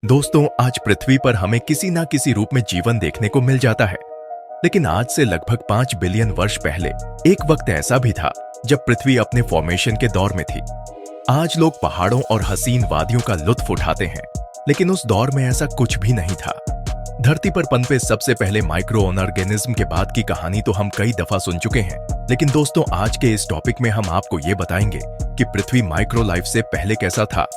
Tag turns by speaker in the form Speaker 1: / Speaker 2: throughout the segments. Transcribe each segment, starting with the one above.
Speaker 1: दोस्तों, आज पृथ्वी पर हमें किसी ना किसी रूप में जीवन देखने को मिल जाता है। लेकिन आज से लगभग 5 बिलियन वर्ष पहले एक वक्त ऐसा भी था जब पृथ्वी अपने फॉर्मेशन के दौर में थी। आज लोग पहाड़ों और हसीन वादियों का लुत्फ उठाते हैं, लेकिन उस दौर में ऐसा कुछ भी नहीं था। धरती पर पनपे सबसे पहले माइक्रो ऑर्गेनिज्म के बाद की कहानी तो हम कई दफा सुन चुके हैं, लेकिन दोस्तों आज के इस टॉपिक में हम आपको ये बताएंगे कि पृथ्वी माइक्रो लाइफ से पहले कैसा था।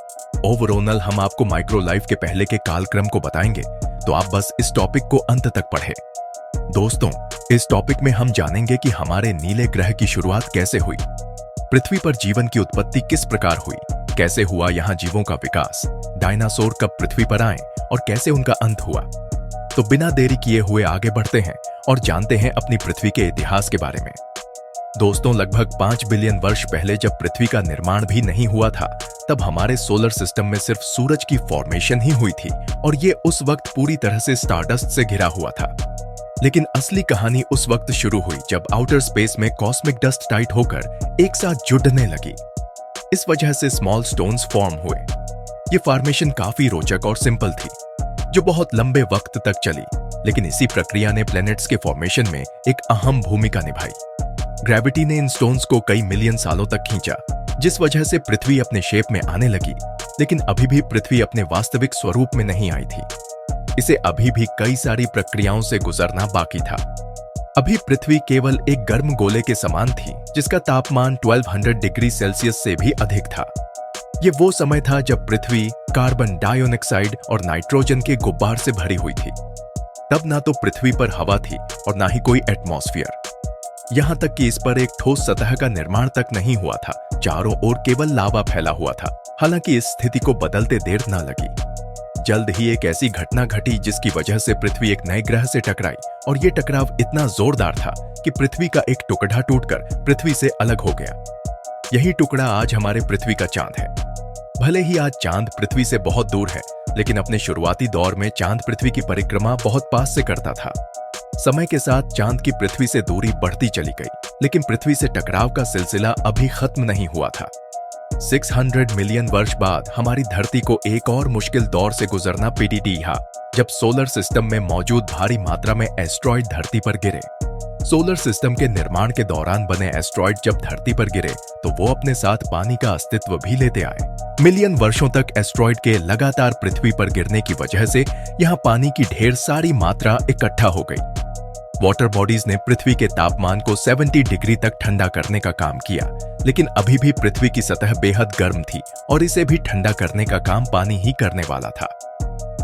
Speaker 1: ओवरऑल हम आपको माइक्रो लाइफ के पहले के कालक्रम को बताएंगे, तो आप बस इस टॉपिक को अंत तक पढ़ें। दोस्तों, इस टॉपिक में हम जानेंगे कि हमारे नीले ग्रह की शुरुआत कैसे हुई, पृथ्वी पर जीवन की उत्पत्ति किस प्रकार हुई, कैसे हुआ यहाँ जीवों का विकास, डायनासोर कब पृथ्वी पर आए और कैसे उनका अंत हुआ। तो बिना देरी किए हुए आगे बढ़ते हैं और जानते हैं अपनी पृथ्वी के इतिहास के बारे में। दोस्तों, लगभग 5 बिलियन वर्ष पहले जब पृथ्वी का निर्माण भी नहीं हुआ था, तब हमारे सोलर सिस्टम में सिर्फ सूरज की फॉर्मेशन ही हुई थी और ये उस वक्त पूरी तरह से स्टारडस्ट से घिरा हुआ था। लेकिन असली कहानी उस वक्त शुरू हुई जब आउटर स्पेस में कॉस्मिक डस्ट टाइट होकर एक साथ जुड़ने लगी। इस वजह से स्मॉल स्टोन्स फॉर्म हुए। ये फॉर्मेशन काफी रोचक और सिंपल थी, जो बहुत लंबे वक्त तक चली, लेकिन इसी प्रक्रिया ने प्लैनेट्स के फॉर्मेशन में एक अहम भूमिका निभाई। ग्रेविटी ने इन स्टोन्स को कई मिलियन सालों तक खींचा, जिस वजह से पृथ्वी अपने शेप में आने लगी, लेकिन अभी भी पृथ्वी अपने वास्तविक स्वरूप में नहीं आई थी। इसे अभी भी कई सारी प्रक्रियाओं से गुजरना बाकी था। अभी पृथ्वी केवल एक गर्म गोले के समान थी, जिसका तापमान 1200 डिग्री सेल्सियस से भी अधिक था। ये वो समय था जब पृथ्वी कार्बन डाइऑक्साइड और नाइट्रोजन के गुब्बार से भरी हुई थी। तब ना तो पृथ्वी पर हवा थी और ना ही कोई एटमॉस्फेयर। यहां तक कि इस पर एक ठोस सतह का निर्माण तक नहीं हुआ था। चारों ओर केवल लावा फैला हुआ था। हालांकि इस स्थिति को बदलते देर न लगी। जल्द ही एक ऐसी घटना घटी जिसकी वजह से पृथ्वी एक नए ग्रह से टकराई, और ये टकराव इतना जोरदार था कि पृथ्वी का एक टुकड़ा टूटकर पृथ्वी से अलग हो गया। यही टुकड़ा आज हमारे पृथ्वी का चांद है। भले ही आज चांद पृथ्वी से बहुत दूर है, लेकिन अपने शुरुआती दौर में चांद पृथ्वी की परिक्रमा बहुत पास से करता था। समय के साथ चांद की पृथ्वी से दूरी बढ़ती चली गई, लेकिन पृथ्वी से टकराव का सिलसिला अभी खत्म नहीं हुआ था। 600 मिलियन वर्ष बाद हमारी धरती को एक और मुश्किल दौर से गुजरना पड़ा, जब सोलर सिस्टम में मौजूद भारी मात्रा में एस्ट्रॉइड धरती पर गिरे। सोलर सिस्टम के निर्माण के दौरान बने एस्ट्रॉइड जब धरती पर गिरे, तो वो अपने साथ पानी का अस्तित्व भी लेते आए। मिलियन वर्षों तक एस्ट्रॉइड के लगातार पृथ्वी पर गिरने की वजह से यहाँ पानी की ढेर सारी मात्रा इकट्ठा हो गई। वाटर बॉडीज ने पृथ्वी के तापमान को 70 डिग्री तक ठंडा करने का काम किया, लेकिन अभी भी पृथ्वी की सतह बेहद गर्म थी और इसे भी ठंडा करने का काम पानी ही करने वाला था।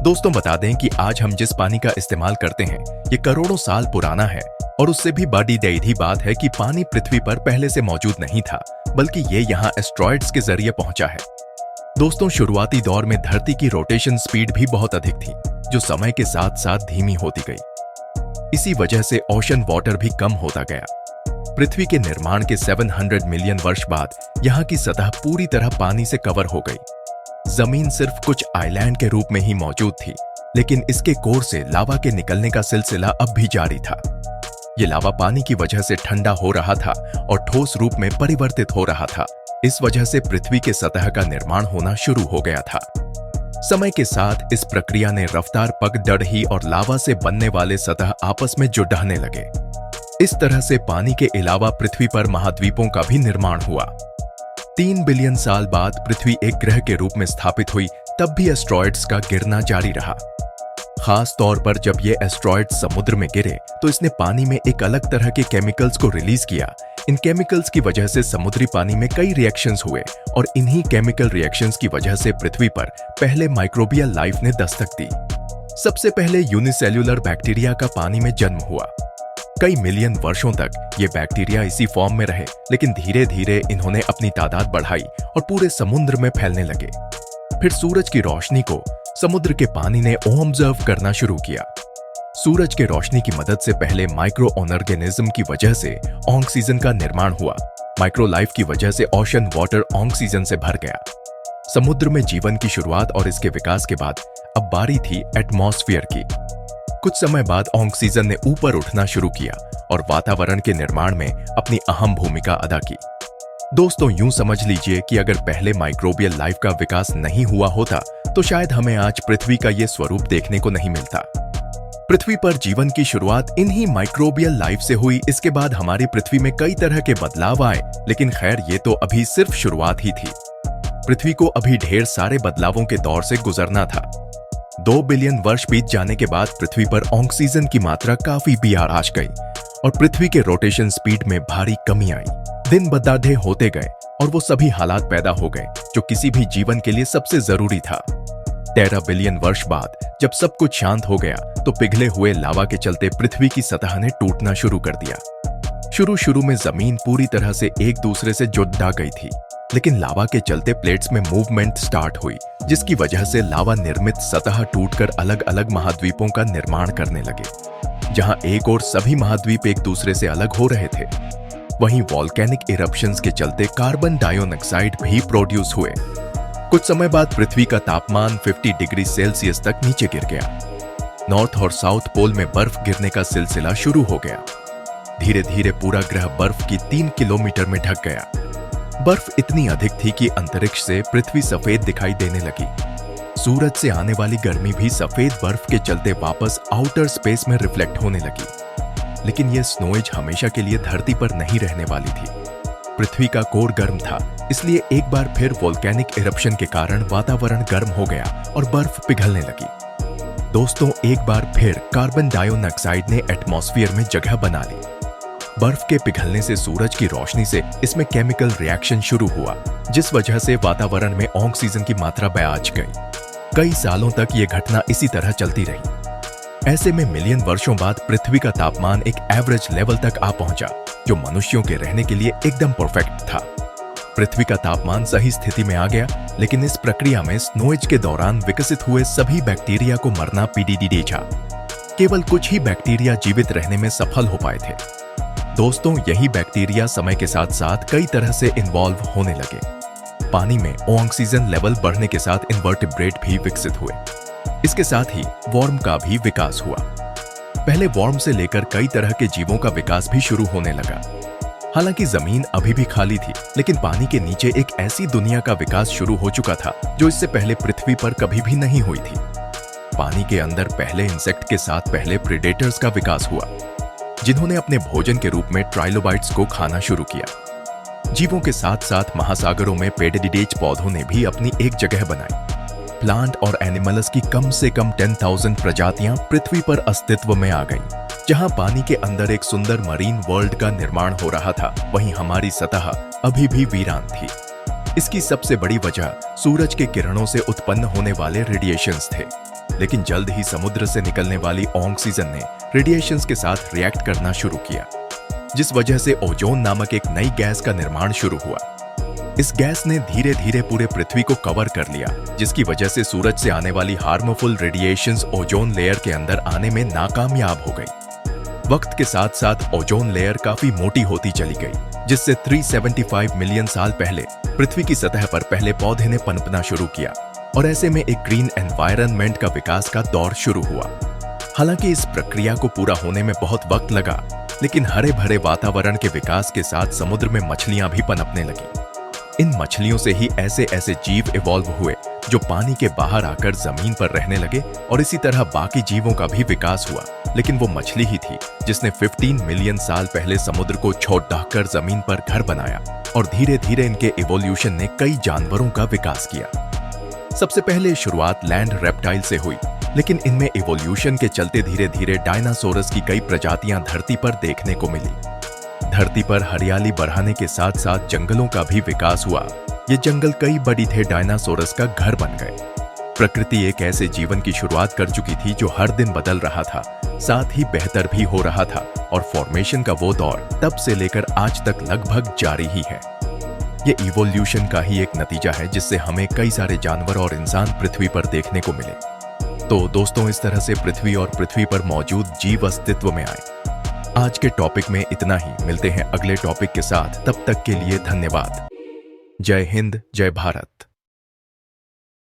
Speaker 1: दोस्तों, बता दें कि आज हम जिस पानी का इस्तेमाल करते हैं, ये करोड़ों साल पुराना है, और उससे भी बड़ी दैधी बात है कि पानी पृथ्वी पर पहले से मौजूद नहीं था, बल्कि ये यहाँ एस्ट्रॉइड्स के जरिए पहुंचा है। दोस्तों, शुरुआती दौर में धरती की रोटेशन स्पीड भी बहुत अधिक थी, जो समय के साथ साथ धीमी होती गई। इसी वजह से ओशन वाटर भी कम होता गया। पृथ्वी के निर्माण के 700 मिलियन वर्ष बाद यहाँ की सतह पूरी तरह पानी से कवर हो गई। जमीन सिर्फ कुछ आइलैंड के रूप में ही मौजूद थी, लेकिन इसके कोर से लावा के निकलने का सिलसिला अब भी जारी था। ये लावा पानी की वजह से ठंडा हो रहा था और ठोस रूप में परिवर्तित हो रहा था। इस वजह से पृथ्वी के सतह का निर्माण होना शुरू हो गया था। समय के साथ इस प्रक्रिया ने रफ्तार पकड़ और लावा से बनने वाले सतह आपस में जुड़ने लगे। इस तरह से पानी के अलावा पृथ्वी पर महाद्वीपों का भी निर्माण हुआ। 3 बिलियन साल बाद पृथ्वी एक ग्रह के रूप में स्थापित हुई, तब भी एस्ट्रॉइड्स का गिरना जारी रहा। खास तौर पर जब ये एस्ट्रॉइड्स समुद्र में गिरे, तो इसने पानी में एक अलग तरह के केमिकल्स को रिलीज किया। इन केमिकल्स की वजह से समुद्री पानी में कई रिएक्शंस हुए, और इन्हीं केमिकल रिएक्शंस की वजह से पृथ्वी पर पहले माइक्रोबियल लाइफ ने दस्तक दी। सबसे पहले यूनिसेल्युलर बैक्टीरिया का पानी में जन्म हुआ। कई मिलियन वर्षों तक ये बैक्टीरिया इसी फॉर्म में रहे, लेकिन धीरे धीरे इन्होंने अपनी तादाद बढ़ाई और पूरे समुद्र में फैलने लगे। फिर सूरज की रोशनी को समुद्र के पानी ने ऑब्जर्व करना शुरू किया। सूरज के रोशनी की मदद से पहले माइक्रो ऑर्गेनिज्म की वजह से ऑक्सीजन का निर्माण हुआ। माइक्रो लाइफ की वजह से ओशन वाटर ऑक्सीजन से भर गया। समुद्र में जीवन की शुरुआत और इसके विकास के बाद अब बारी थी एटमॉस्फेयर की। कुछ समय बाद ऑक्सीजन ने ऊपर उठना शुरू किया और वातावरण के निर्माण में अपनी अहम भूमिका अदा की। दोस्तों, यूं समझ लीजिए कि अगर पहले माइक्रोबियल लाइफ का विकास नहीं हुआ होता तो शायद हमें आज पृथ्वी का ये स्वरूप देखने को नहीं मिलता। पृथ्वी पर जीवन की शुरुआत इन्हीं माइक्रोबियल लाइफ से हुई। इसके बाद हमारी पृथ्वी में कई तरह के बदलाव आए, लेकिन खैर ये तो अभी सिर्फ शुरुआत ही थी। पृथ्वी को अभी ढेर सारे बदलावों के दौर से गुजरना था। 2 बिलियन वर्ष बीत जाने के बाद पृथ्वी पर ऑक्सीजन की मात्रा काफी बियाराश गई और पृथ्वी के रोटेशन स्पीड में भारी कमी आई। दिन बदाढ़े होते गए और वो सभी हालात पैदा हो गए जो किसी भी जीवन के लिए सबसे जरूरी था। 13 बिलियन वर्ष बाद जब सब कुछ शांत हो गया तो पिघले हुए लावा के चलते पृथ्वी की सतह ने टूटना शुरू कर दिया। शुरू में जमीन पूरी तरह से एक दूसरे से जुड़ गई थी, लेकिन लावा के चलते प्लेट्स में मूवमेंट स्टार्ट हुई, जिसकी वजह से लावा निर्मित सतह टूटकर अलग अलग महाद्वीपों का निर्माण करने लगे। जहां एक और सभी महाद्वीप एक दूसरे से अलग हो रहे थे, वहीं वॉल्केनिक इरप्शंस के चलते कार्बन डाइऑक्साइड भी प्रोड्यूस हुए। कुछ समय बाद पृथ्वी का तापमान 50 डिग्री सेल्सियस तक नीचे गिर गया। नॉर्थ और साउथ पोल में बर्फ गिरने का सिलसिला शुरू हो गया। धीरे धीरे पूरा ग्रह बर्फ की 3 किलोमीटर में ढक गया। बर्फ इतनी अधिक थी कि अंतरिक्ष से पृथ्वी सफेद दिखाई देने लगी। सूरज से आने वाली गर्मी भी सफेद बर्फ के चलते वापस आउटर स्पेस में रिफ्लेक्ट होने लगी। लेकिन यह स्नोएज हमेशा के लिए धरती पर नहीं रहने वाली थी। पृथ्वी का कोर गर्म था, इसलिए एक बार फिर वोल्केनिक इरप्शन के कारण वातावरण गर्म हो गया और बर्फ पिघलने लगी। दोस्तों, एक बार फिर कार्बन डाइऑक्साइड ने एटमॉस्फेयर में जगह बना ली। बर्फ के पिघलने से सूरज की रोशनी से इसमें केमिकल रिएक्शन शुरू हुआ, जिस वजह से वातावरण में ऑक्सीजन की मात्रा बढ़ गई। कई सालों तक ये घटना इसी तरह चलती रही। ऐसे में मिलियन वर्षों बाद पृथ्वी का तापमान एक एवरेज लेवल तक आ पहुंचा, जो मनुष्यों के रहने के लिए एकदम परफेक्ट था। पृथ्वी का तापमान सही स्थिति में आ गया, लेकिन इस प्रक्रिया में स्नोएज के दौरान विकसित हुए सभी बैक्टीरिया को मरना पीडी था। केवल कुछ ही बैक्टीरिया जीवित रहने में सफल हो पाए थे। दोस्तों, यही बैक्टीरिया समय के साथ साथ कई तरह से इन्वॉल्व होने लगे। पानी में ऑक्सीजन लेवल बढ़ने के साथ इन्वर्टिब्रेट भी विकसित हुए। इसके साथ ही वर्म का भी विकास हुआ। पहले वर्म से लेकर कई तरह के जीवों का विकास भी शुरू होने लगा। हालांकि जमीन अभी भी खाली थी, लेकिन पानी के नीचे एक ऐसी दुनिया का विकास शुरू हो चुका था जो इससे पहले पृथ्वी पर कभी भी नहीं हुई थी। पानी के अंदर पहले इंसेक्ट के साथ पहले प्रेडेटर्स का विकास हुआ, जिन्होंने अपने भोजन के रूप में ट्राइलोबाइट्स को खाना शुरू किया। जीवों के साथ साथ महासागरों में पेडिडिडेज पौधों ने भी अपनी एक जगह बनाई। प्लांट और एनिमल्स की कम से कम 10,000 प्रजातियां पृथ्वी पर अस्तित्व में आ गईं। जहां पानी के अंदर एक सुंदर मरीन वर्ल्ड का निर्माण हो रहा था, वहीं हमारी सतह अभी भी वीरान थी। इसकी सबसे बड़ी वजह सूरज के किरणों से उत्पन्न होने वाले रेडिएशंस थे, लेकिन जल्द ही समुद्र से निकलने वाली ऑक्सीजन ने रेडिएशंस के साथ रिएक्ट करना शुरू किया, जिस वजह से ओजोन नामक एक नई गैस का निर्माण शुरू हुआ। इस गैस ने धीरे धीरे पूरे पृथ्वी को कवर कर लिया, जिसकी वजह से सूरज से आने वाली हार्मफुल रेडिएशंस ओजोन लेयर के अंदर आने में नाकामयाब हो गई। वक्त के साथ साथ ओजोन लेयर काफी मोटी होती चली गई, जिससे 375 मिलियन साल पहले पृथ्वी की सतह पर पहले पौधे ने पनपना शुरू किया और ऐसे में एक ग्रीन एनवायरनमेंट का विकास का दौर शुरू हुआ। हालांकि इस प्रक्रिया को पूरा होने में बहुत वक्त लगा, लेकिन हरे भरे वातावरण के विकास के साथ समुद्र में मछलियां भी पनपने लगी। इन मछलियों से ही ऐसे ऐसे जीव इवॉल्व हुए जो पानी के बाहर आकर जमीन पर रहने लगे, और इसी तरह बाकी जीवों का भी विकास हुआ। लेकिन वो मछली ही थी जिसने 15 मिलियन साल पहले समुद्र को छोड़ ढककर जमीन पर घर बनाया, और धीरे धीरे इनके इवोल्यूशन ने कई जानवरों का विकास किया। सबसे पहले शुरुआत लैंड रेप्टाइल से हुई, लेकिन इनमें इवोल्यूशन के चलते धीरे धीरे डायनासोरस की कई प्रजातियां धरती पर देखने को मिली। धरती पर हरियाली बढ़ाने के साथ साथ जंगलों का भी विकास हुआ। ये जंगल कई बड़ी थे डायनासोरस का घर बन गए। प्रकृति एक ऐसे जीवन की शुरुआत कर चुकी थी जो हर दिन बदल रहा था, साथ ही बेहतर भी हो रहा था, और फॉर्मेशन का वो दौर तब से लेकर आज तक लगभग जारी ही है। ये इवोल्यूशन का ही एक नतीजा है जिससे हमें कई सारे जानवर और इंसान पृथ्वी पर देखने को मिले। तो दोस्तों, इस तरह से पृथ्वी और पृथ्वी पर मौजूद जीव अस्तित्व में आए। आज के टॉपिक में इतना ही। मिलते हैं अगले टॉपिक के साथ, तब तक के लिए धन्यवाद। जय हिंद, जय भारत।